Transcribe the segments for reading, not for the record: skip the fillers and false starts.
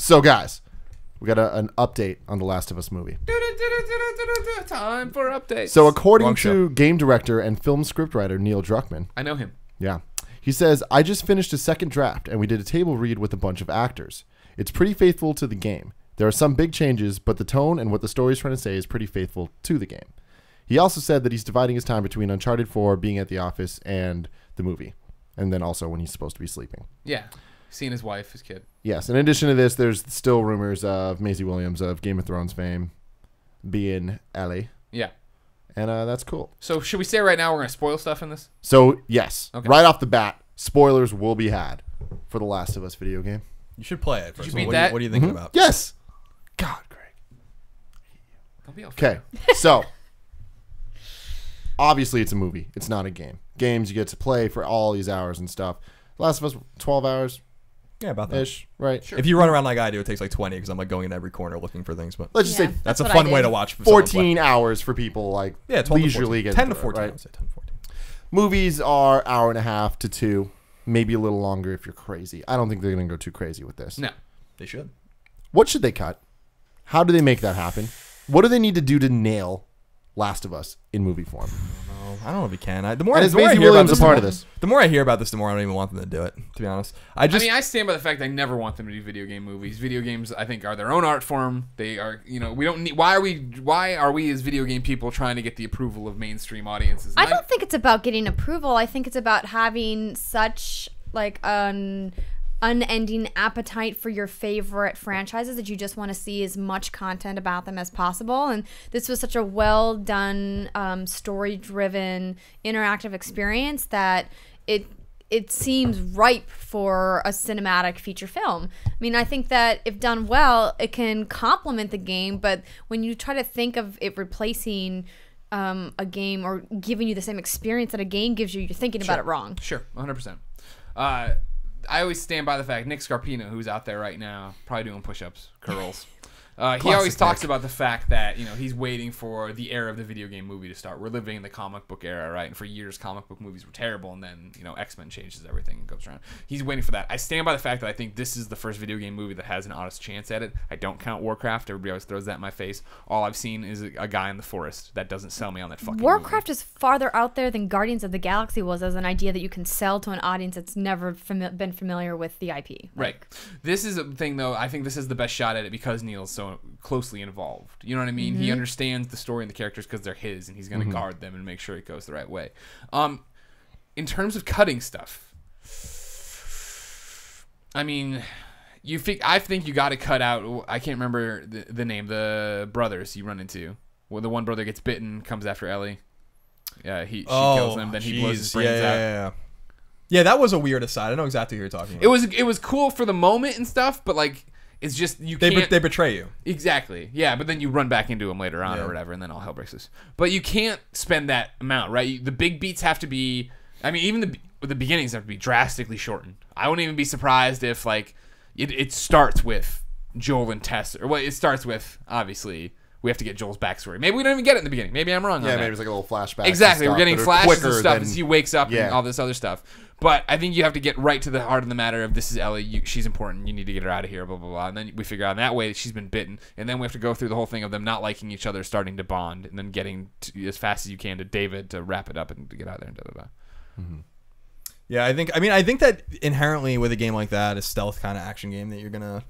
So, guys, we got an update on the Last of Us movie. Time for updates. So, according to game director and film scriptwriter Neil Druckmann. I know him. Yeah. He says, I just finished a second draft, and we did a table read with a bunch of actors. It's pretty faithful to the game. There are some big changes, but the tone and what the story's trying to say is pretty faithful to the game. He also said that he's dividing his time between Uncharted 4, being at the office, and the movie. And then also when he's supposed to be sleeping. Yeah. Seeing his wife, his kid. Yes. In addition to this, there's still rumors of Maisie Williams of Game of Thrones fame being Ellie. Yeah. And that's cool. So should we say right now we're going to spoil stuff in this? So, yes. Okay. Right off the bat, spoilers will be had for the Last of Us video game. You should play it first. Did you beat What that? are you thinking about? Yes. God, Greg. Don't be Okay. So, obviously it's a movie. It's not a game. Games you get to play for all these hours and stuff. Last of Us, 12 hours. Yeah, about that. Ish, right? Sure. If you run around like I do, it takes like 20 because I'm like going in every corner looking for things. But Let's just say that's a fun way to watch. 14 hours for people like 12 leisurely to 14. get 10 to through 14. it, I right? would say 10 to 14. Movies are hour and a half to 2, maybe a little longer if you're crazy. I don't think they're going to go too crazy with this. No. They should. What should they cut? How do they make that happen? What do they need to do to nail Last of Us in movie form? I don't know if we can. The more, And is the more I Maisie hear about Williams this, a part of this? The more I hear about this, the more I don't even want them to do it. To be honest, I mean, I stand by the fact I never want them to do video game movies. Video games, I think, are their own art form. They are, we don't need. Why are we as video game people trying to get the approval of mainstream audiences? I don't think it's about getting approval. I think it's about having such like an unending appetite for your favorite franchises that you just want to see as much content about them as possible. And this was such a well done, story driven, interactive experience that it seems ripe for a cinematic feature film. I mean, I think that if done well, it can complement the game, but when you try to think of it replacing a game or giving you the same experience that a game gives you, you're thinking about it wrong. Sure, 100%. I always stand by the fact, Nick Scarpino, who's out there right now, probably doing push-ups, curls. He always talks about the fact that he's waiting for the era of the video game movie to start. We're living in the comic book era, right? And for years, comic book movies were terrible, and then X-Men changes everything and goes around. He's waiting for that. I stand by the fact that I think this is the first video game movie that has an honest chance at it. I don't count Warcraft. Everybody always throws that in my face. All I've seen is a guy in the forest. That doesn't sell me on that fucking Warcraft movie. is farther out there than Guardians of the Galaxy was as an idea that you can sell to an audience that's never been familiar with the IP. Right. This is a thing, though. I think this is the best shot at it because Neil's so closely involved. You know what I mean? He understands the story and the characters because they're his, and he's going to guard them and make sure it goes the right way. In terms of cutting stuff, I mean, I think you got to cut out. I can't remember the name. The brothers you run into. Well, the one brother gets bitten, comes after Ellie. Yeah, she kills him. Then he blows his brains out. Yeah, that was a weird aside. I know exactly what you're talking about. It was cool for the moment and stuff, but like. It's just you can't. They betray you. Exactly. Yeah, but then you run back into them later on or whatever, and then all hell breaks loose. But you can't spend that amount, right? The big beats have to be. I mean, even the beginnings have to be drastically shortened. I wouldn't even be surprised if like it starts with Joel and Tess, or it starts with obviously. We have to get Joel's backstory. Maybe we don't even get it in the beginning. Maybe I'm wrong on that. Yeah, maybe it's like a little flashback. Exactly. We're getting flashes of stuff than, as he wakes up and all this other stuff. But I think you have to get right to the heart of the matter of this is Ellie. She's important. You need to get her out of here, blah, blah, blah. And then we figure out in that way that she's been bitten. And then we have to go through the whole thing of them not liking each other, starting to bond, and then getting as fast as you can to David to wrap it up and to get out of there and da-da-da. Mm-hmm. Yeah, I think that inherently with a game like that, a stealth kind of action game, that you're gonna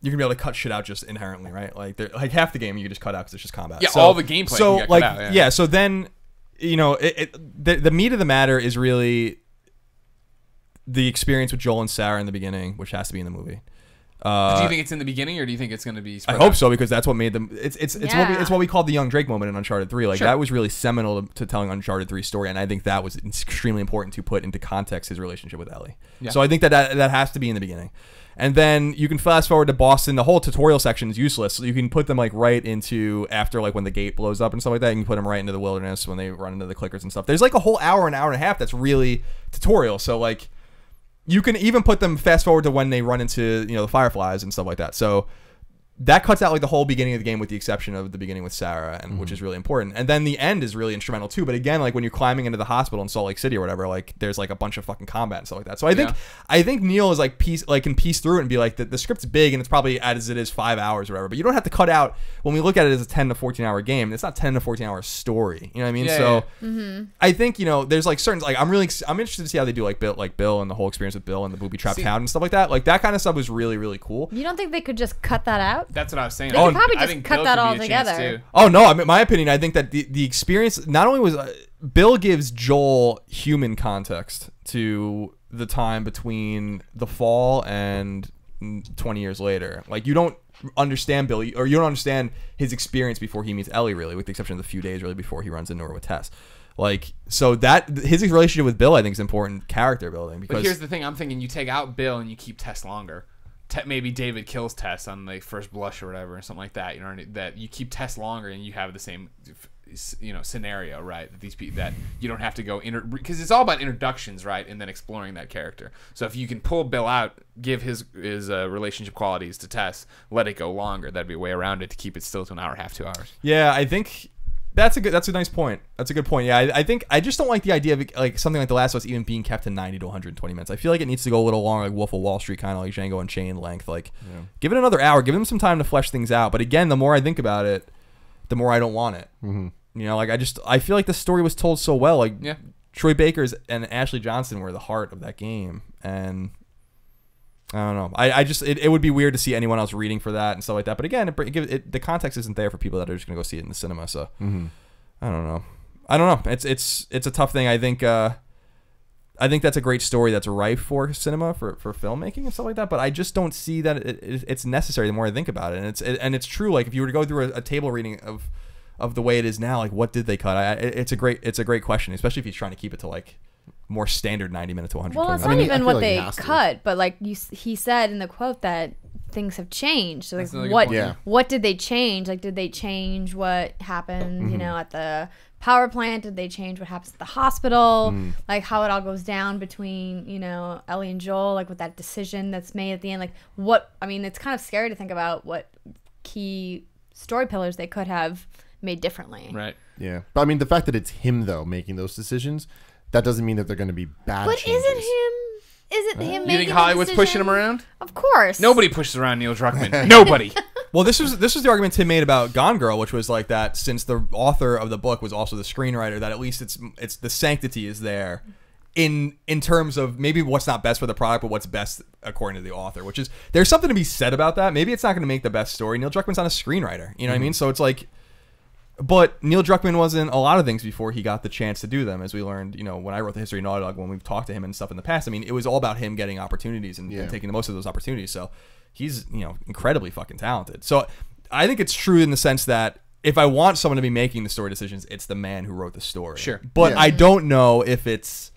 be able to cut shit out just inherently, right? Like half the game you can just cut out because it's just combat. Yeah, so, all the gameplay. So you cut out, yeah. So then, the meat of the matter is really the experience with Joel and Sarah in the beginning, which has to be in the movie. Do you think it's in the beginning, or do you think it's going to be spread I hope out? so, because that's what made them. It's what we called the young Drake moment in Uncharted 3. Like that was really seminal to telling Uncharted 3 story, and I think that was extremely important to put into context his relationship with Ellie. Yeah. So I think that has to be in the beginning. And then you can fast forward to Boston. The whole tutorial section is useless. So you can put them like right into after like when the gate blows up and stuff like that. You can put them right into the wilderness when they run into the clickers and stuff. There's like a whole hour and a half that's really tutorial. So like you can even put them fast forward to when they run into the fireflies and stuff like that. So that cuts out like the whole beginning of the game with the exception of the beginning with Sarah, and which is really important. And then the end is really instrumental too. But again, like when you're climbing into the hospital in Salt Lake City or whatever, like there's like a bunch of fucking combat and stuff like that. So I think Neil is like can piece through it and be like the script's big and it's probably as it is 5 hours or whatever. But you don't have to cut out when we look at it as a 10 to 14 hour game. It's not 10 to 14 hour story. You know what I mean? I think there's like certain like I'm interested to see how they do like Bill and the whole experience with Bill and the booby trap town and stuff like that. Like that kind of stuff was really really cool. You don't think they could just cut that out? That's what I was saying. They could probably just cut that all together. Oh no! I mean, my opinion, I think that the experience not only was Bill gives Joel human context to the time between the fall and 20 years later. Like you don't understand Bill, or you don't understand his experience before he meets Ellie, really, with the exception of the few days really before he runs into her with Tess. Like, so that his relationship with Bill, I think, is important character building. Because but here's the thing: I'm thinking you take out Bill and you keep Tess longer. Maybe David kills Tess on the first blush or whatever, or something like that. You know, that you keep Tess longer and you have the same, scenario, right? That these people that you don't have to go because it's all about introductions, right, and then exploring that character. So if you can pull Bill out, give his relationship qualities to Tess, let it go longer. That'd be a way around it to keep it still to an hour and a half, 2 hours. Yeah, I think. That's a nice point. That's a good point. Yeah, I think I just don't like the idea of like something like The Last of Us even being kept to 90 to 120 minutes. I feel like it needs to go a little longer, like Wolf of Wall Street, kind of like Django Unchained length. Like, give it another hour. Give them some time to flesh things out. But again, the more I think about it, the more I don't want it. Like I feel like the story was told so well. Like, Troy Baker and Ashley Johnson were the heart of that game, and I don't know. I just it would be weird to see anyone else reading for that and stuff like that. But again, the context isn't there for people that are just gonna go see it in the cinema. So I don't know. It's a tough thing. I think that's a great story that's ripe for cinema for filmmaking and stuff like that. But I just don't see that it's necessary. The more I think about it, and it's true. Like if you were to go through a table reading of the way it is now, like what did they cut? It's a great question, especially if he's trying to keep it to like more standard 90 minutes to 120 minutes. Well, it's not even what they cut, but like he said in the quote that things have changed. So like what did they change? Like did they change what happened, at the power plant? Did they change what happens at the hospital? Like how it all goes down between, Ellie and Joel, like with that decision that's made at the end. Like it's kind of scary to think about what key story pillars they could have made differently. Right. Yeah. But I mean the fact that it's him though making those decisions, that doesn't mean that they're going to be bad changes. Isn't him making You think Hollywood's pushing him around? Of course. Nobody pushes around Neil Druckmann. Nobody. Well, this was the argument Tim made about Gone Girl, which was like that since the author of the book was also the screenwriter, that at least it's the sanctity is there in terms of maybe what's not best for the product, but what's best according to the author, which is there's something to be said about that. Maybe it's not going to make the best story. Neil Druckmann's not a screenwriter. You know what I mean? So it's like, but Neil Druckmann wasn't a lot of things before he got the chance to do them, as we learned, when I wrote the history of Naughty Dog, when we've talked to him and stuff in the past. I mean, it was all about him getting opportunities and taking the most of those opportunities. So he's, incredibly fucking talented. So I think it's true in the sense that if I want someone to be making the story decisions, it's the man who wrote the story. Sure. But I don't know if it's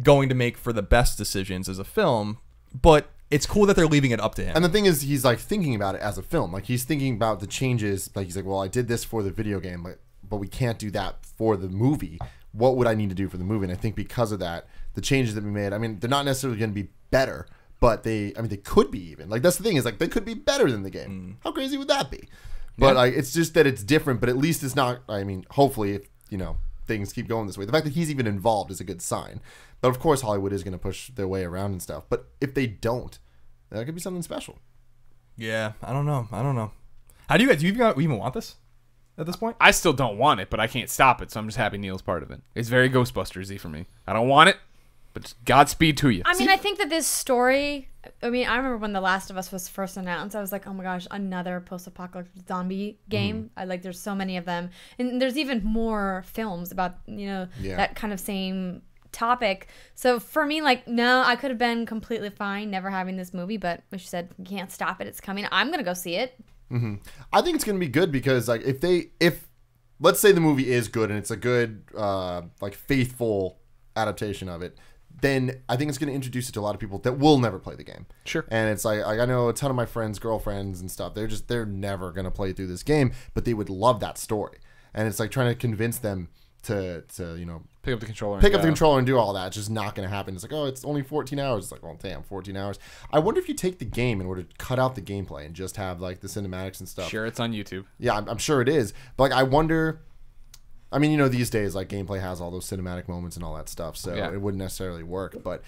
going to make for the best decisions as a film, but it's cool that they're leaving it up to him. And the thing is, he's like thinking about it as a film. Like he's thinking about the changes. Like he's like, well, I did this for the video game, but we can't do that for the movie. What would I need to do for the movie? And I think because of that, the changes that we made, I mean, they're not necessarily going to be better, but they could be even. Like that's the thing is like they could be better than the game. How crazy would that be? But like it's just that it's different. But at least it's not. I mean, hopefully, if things keep going this way, the fact that he's even involved is a good sign. But of course, Hollywood is going to push their way around and stuff. But if they don't, that could be something special. Yeah, I don't know. How do you guys? Do you even want this at this point? I still don't want it, but I can't stop it. So I'm just happy Neil's part of it. It's very Ghostbusters-y for me. I don't want it, but Godspeed to you. I mean, I think that this story. I mean, I remember when The Last of Us was first announced. I was like, oh my gosh, another post-apocalyptic zombie game. There's so many of them, and there's even more films about that kind of same topic. So for me, like, no, I could have been completely fine never having this movie, but as you said, you can't stop it. It's coming. I'm gonna go see it. I think it's gonna be good because like if let's say the movie is good and it's a good faithful adaptation of it, then I think it's going to introduce it to a lot of people that will never play the game. Sure. And it's like I know a ton of my friends, girlfriends and stuff, they're never going to play through this game, but they would love that story. And it's like trying to convince them to pick up the controller and do all that. It's just not going to happen. It's like, oh, it's only 14 hours. It's like, oh, damn, 14 hours. I wonder if you take the game and were to cut out the gameplay and just have like the cinematics and stuff. Sure, it's on YouTube. Yeah, I'm sure it is. But like, I wonder. I mean, these days like gameplay has all those cinematic moments and all that stuff, so it wouldn't necessarily work. But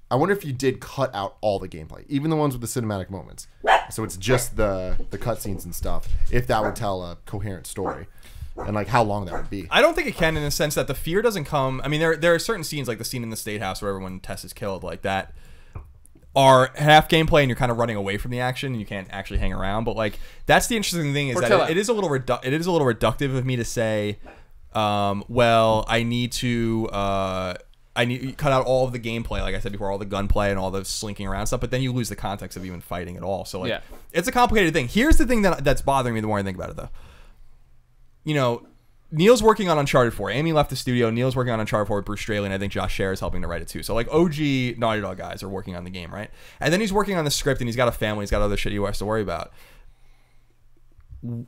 I wonder if you did cut out all the gameplay, even the ones with the cinematic moments. So it's just the cutscenes and stuff. If that would tell a coherent story. And like how long that would be. I don't think it can, in the sense that the fear doesn't come. I mean, there are certain scenes, like the scene in the State House where everyone Tess is killed, like that, are half gameplay and you're kind of running away from the action and you can't actually hang around. But like that's the interesting thing, is that it is a little reductive of me to say, well, I need to cut out all of the gameplay, like I said before, all the gunplay and all the slinking around stuff. But then you lose the context of even fighting at all. So like, it's a complicated thing. Here's the thing that's bothering me the more I think about it, though. Neil's working on Uncharted 4. Amy left the studio. Neil's working on Uncharted 4 with Bruce Straley, and I think Josh Scher is helping to write it too. So like OG Naughty Dog guys are working on the game, right? And then he's working on the script, and he's got a family. He's got other shit he has to worry about.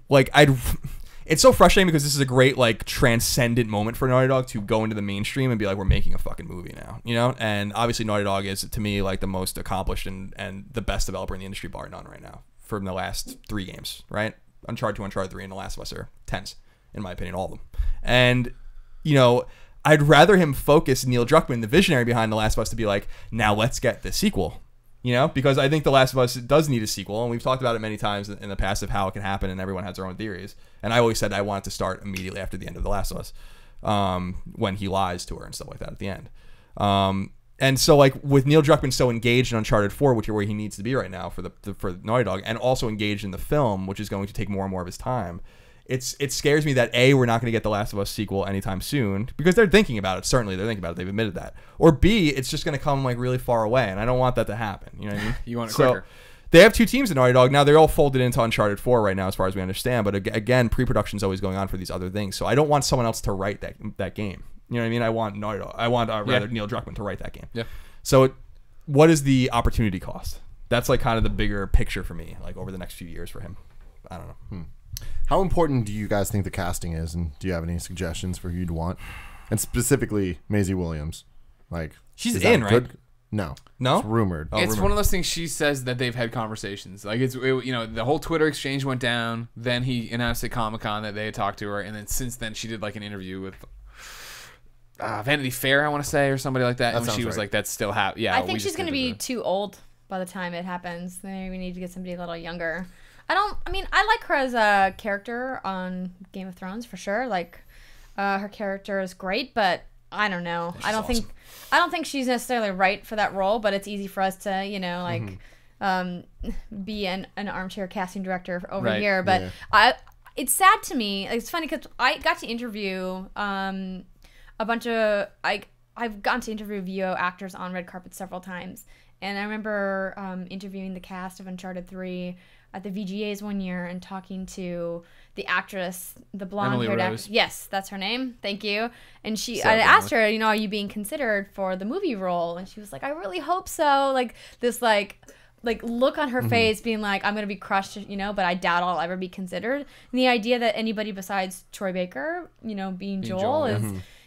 Like it's so frustrating because this is a great like transcendent moment for Naughty Dog to go into the mainstream and be like, we're making a fucking movie now, And obviously Naughty Dog is, to me, like the most accomplished and the best developer in the industry, bar none, right now, from the last 3 games, right? Uncharted 2, Uncharted 3, and The Last of Us are 10s, in my opinion, all of them. And, I'd rather him focus Neil Druckmann, the visionary behind The Last of Us, to be like, now let's get the sequel, because I think The Last of Us does need a sequel, and we've talked about it many times in the past of how it can happen, and everyone has their own theories. And I always said I want it to start immediately after the end of The Last of Us, when he lies to her and stuff like that at the end. And so, like, with Neil Druckmann so engaged in Uncharted 4, which is where he needs to be right now for Naughty Dog, and also engaged in the film, which is going to take more and more of his time, it scares me that A, we're not going to get the Last of Us sequel anytime soon, because they're thinking about it. Certainly, they're thinking about it. They've admitted that. Or B, it's just going to come like really far away, and I don't want that to happen. You know what I mean? You want it quicker. They have 2 teams in Naughty Dog now. They're all folded into Uncharted 4 right now, as far as we understand. But again, pre-production is always going on for these other things. So I don't want someone else to write that game. You know what I mean? I want Naughty Dog. I want Neil Druckmann to write that game. Yeah. So what is the opportunity cost? That's like kind of the bigger picture for me, like over the next few years for him. I don't know. How important do you guys think the casting is, and do you have any suggestions for who you'd want? And specifically, Maisie Williams. Like, she's in, right? No. It's rumored. It's one of those things. She says that they've had conversations. Like the whole Twitter exchange went down. Then he announced at Comic-Con that they had talked to her, and then since then she did like an interview with Vanity Fair, I want to say, or somebody like that. And she was like, "That's still happening." Yeah, I think she's going to be too old by the time it happens. Maybe we need to get somebody a little younger. I like her as a character on Game of Thrones for sure. Like, her character is great, but I don't know. I don't think she's necessarily right for that role. But it's easy for us to be an armchair casting director over here. But it's sad to me. It's funny because I got to interview a bunch of I've gotten to interview VO actors on red carpet several times, and I remember interviewing the cast of Uncharted 3 at the VGAs one year and talking to the actress, the blonde-haired actress. Yes, that's her name. Thank you. And I asked her, are you being considered for the movie role? And she was like, I really hope so. Like this, like look on her face, being like, I'm gonna be crushed, but I doubt I'll ever be considered. And the idea that anybody besides Troy Baker, being Joel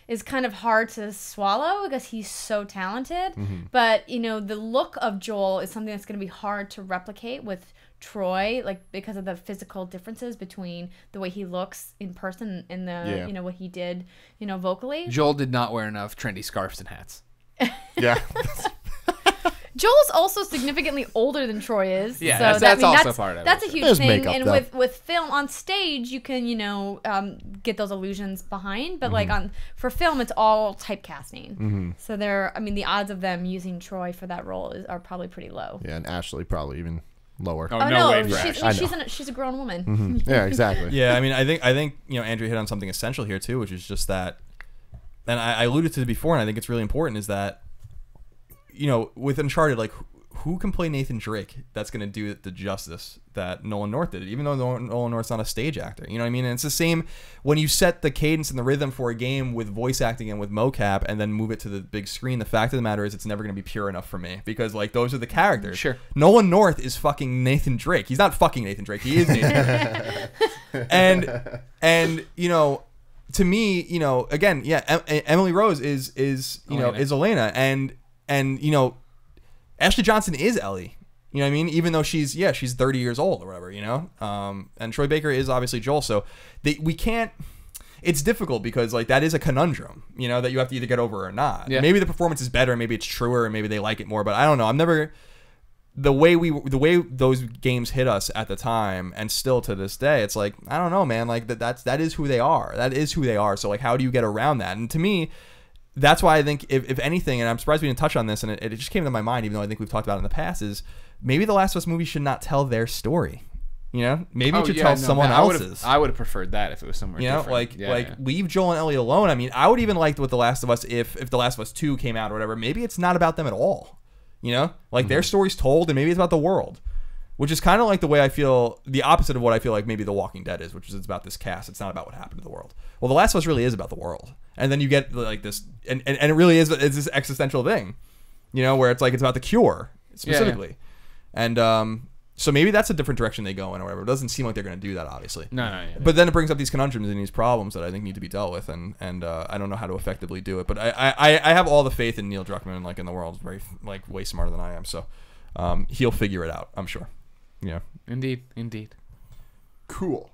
is kind of hard to swallow because he's so talented. But the look of Joel is something that's gonna be hard to replicate with Troy, like because of the physical differences between the way he looks in person and the what he did vocally. Joel did not wear enough trendy scarves and hats. Yeah. Joel's also significantly older than Troy is. Yeah, so that's also part of it. That's a huge thing. And with film on stage, you can get those illusions behind, but for film, it's all typecasting. So the odds of them using Troy for that role are probably pretty low. Yeah, and Ashley probably even lower. Oh no way, she's a grown woman. Yeah, exactly. Yeah, I think Andrew hit on something essential here too, which is just that, and I alluded to it before, and I think it's really important, is that with Uncharted, like, who can play Nathan Drake that's going to do the justice that Nolan North did, even though Nolan North's not a stage actor? You know what I mean? And it's the same when you set the cadence and the rhythm for a game with voice acting and with mocap and then move it to the big screen. The fact of the matter is it's never going to be pure enough for me, because like those are the characters. Sure. Nolan North is fucking Nathan Drake. He's not fucking Nathan Drake. He is Nathan Drake. And to me, you know, again, yeah, Emily Rose is you know, is Elena, and you know, Ashley Johnson is Ellie. You know what I mean? Even though she's 30 years old or whatever, you know? And Troy Baker is obviously Joel. So we can't, it's difficult because like that is a conundrum, you know, that you have to either get over or not. Yeah. Maybe the performance is better, maybe it's truer, and maybe they like it more, but I don't know. I'm never, the way those games hit us at the time and still to this day, it's like, I don't know, man, like that is who they are. That is who they are. So like, how do you get around that? And to me, that's why I think if anything, and I'm surprised we didn't touch on this, and it just came to my mind, even though I think we've talked about it in the past, is maybe The Last of Us movie should not tell their story. You know, maybe it should tell someone else's. I would have preferred that if it was somewhere different. You know, leave Joel and Ellie alone. I mean, I would even like with The Last of Us if The Last of Us 2 came out or whatever. Maybe it's not about them at all. You know, like their story's told, and maybe it's about the world, which is kind of like the way I feel, the opposite of what I feel like maybe The Walking Dead is, which is it's about this cast. It's not about what happened to the world. Well, The Last of Us really is about the world, and then you get like this, and it really is it's this existential thing, you know, where it's like it's about the cure specifically, and so maybe that's a different direction they go in or whatever. It doesn't seem like they're going to do that, obviously. No. But then it brings up these conundrums and these problems that I think need to be dealt with, and I don't know how to effectively do it. But I have all the faith in Neil Druckmann, like in the world, very like way smarter than I am. So he'll figure it out, I'm sure. Yeah. Indeed. Cool.